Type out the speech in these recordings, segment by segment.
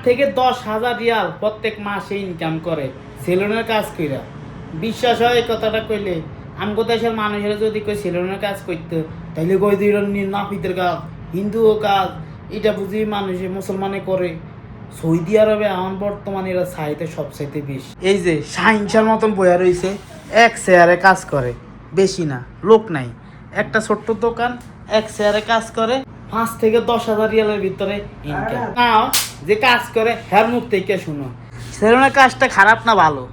থেকে 10,000 রিয়াল প্রত্যেক মাসে ইনকাম করে সেলুনের কাজ কইরা। বিশ্বাস হয় এই কথাটা কইলে? আমগো দেশের মানুষেরা যদি কই সেলুনের কাজ করতে, তাইলে কই দিল নাপিতের কাজ, হিন্দুও কাজ, এটা বুঝি মানুষে মুসলমানে করে। সৌদি আরবে এখন বর্তমানে এরা চাইতে সবচাইতে বেশি। এই যে সাহিংসার মতন বয়া রয়েছে, এক চেয়ারে কাজ করে, বেশি না, লোক নাই, একটা ছোট্ট দোকান, এক চেয়ারে কাজ করে, 5 থেকে 10,000 রিয়ালের ভিতরে ইনকাম। নাও যে কাজ করে হ্যার মুখ থেকে শুনো, সেলুনের কাজটা খারাপ না ভালো?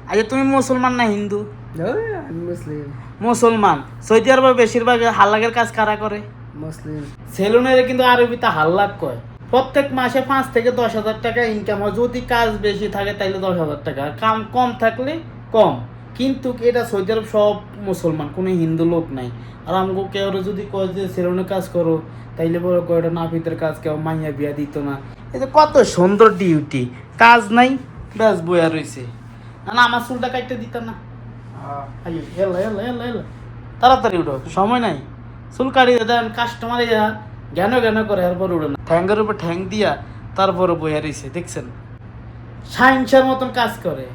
আচ্ছা তুমি মুসলমান না হিন্দু? মুসলিম। মুসলমান। সৌদি আরবে বেশিরভাগ হাল্লাকের কাজ কারা করে? মুসলিম। সেলুনের কিন্তু আরবিতে হাল্লাক কয়। প্রত্যেক মাসে 5 থেকে 10,000 টাকা ইনকাম হয়। যদি কাজ বেশি থাকে তাইলে 10,000 টাকা, কাম কম থাকলে কম। কিন্তু এটা সৌদি আরব সব মুসলমান, কোনো হিন্দু লোক নাই। আর আমগো কেউ যদি কয় যে সেলুনে কাজ করো, তাইলে বড় কয়টা নাপিতের কাজ, কেউ মাইয়া বিয়া দিত না। এটা কত সুন্দর ডিউটি, কাজ নাই, ব্যাস বইয়া রয়েছে। না আমার চুলটা কাটতে দিত না। তাড়াতাড়ি উঠো, সময় নাই। চুল কাটিয়ে দেন, কাস্টমারে জ্ঞান জ্ঞান করে, এরপর উঠে না, ঠ্যাঙ্গের উপর ঠ্যাং দিয়া তারপরে বইয়া রয়েছে, দেখছেন? সাইন্সের মতন কাজ করে।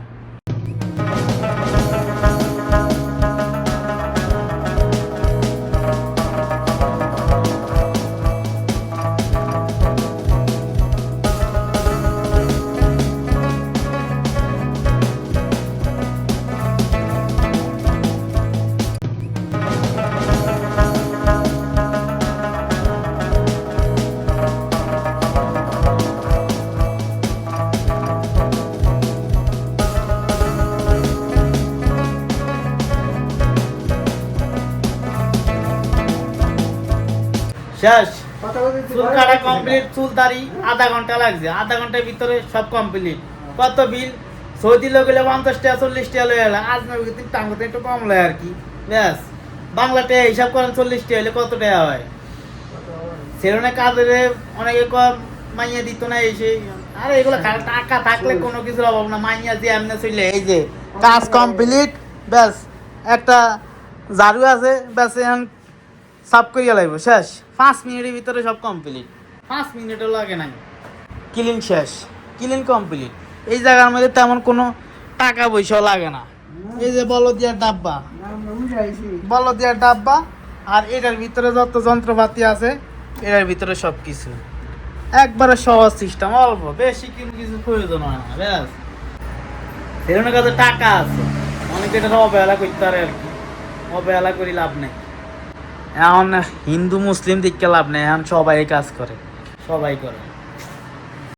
শেষ, চুল কাটা কমপ্লিট, চুল দাড়ি আধা ঘন্টা লাগছে, আধা ঘন্টার ভিতরে সব কমপ্লিট। কত বিল? সৌদি লোক গেলে 50 টাকা 40 টাকা লয়ে এলা, আজ নবী টাঙ্গতে একটু কম লয় আর কি, ব্যাস। বাংলাতে হিসাব করেন 40 টাকা হলে কত টাকা হয়? সেরনে কাজের অনেকে কম মাইয়া দিত না এসে। আরে এগুলো টাকা থাকলে কোনো কিছুর অভাব না, মাইয়া যে এমনি চলে। এই যে কাজ কমপ্লিট, ব্যাস একটা ঝাড়ু আছে, ব্যাস এখন সাফ করিয়া লাগব, শেষ। 5 মিনিটের ভিতরে সব কমপ্লিট, 5 মিনিটও লাগে নাই, ক্লিন শেষ, ক্লিন কমপ্লিট। এই জায়গার মধ্যে তেমন কোনো টাকা পয়সাও লাগে না। এই যে বলদিয়ার ডাব্বা, বলদিয়ার ডাব্বা, আর এটার ভিতরে যত যন্ত্রপাতি আছে এটার ভিতরে সব কিছু একবারে সহজ সিস্টেম, অল্প বেশি কিছু প্রয়োজন হয় না, ব্যাস। সেরকম কাছে টাকা আছে, অনেকে এটা অবহেলা করতে পারে আর কি, অবহেলা করি লাভ নেই। এখন হিন্দু মুসলিম দিককে লাভ নেই, এখন সবাই কাজ করে, সবাই করে।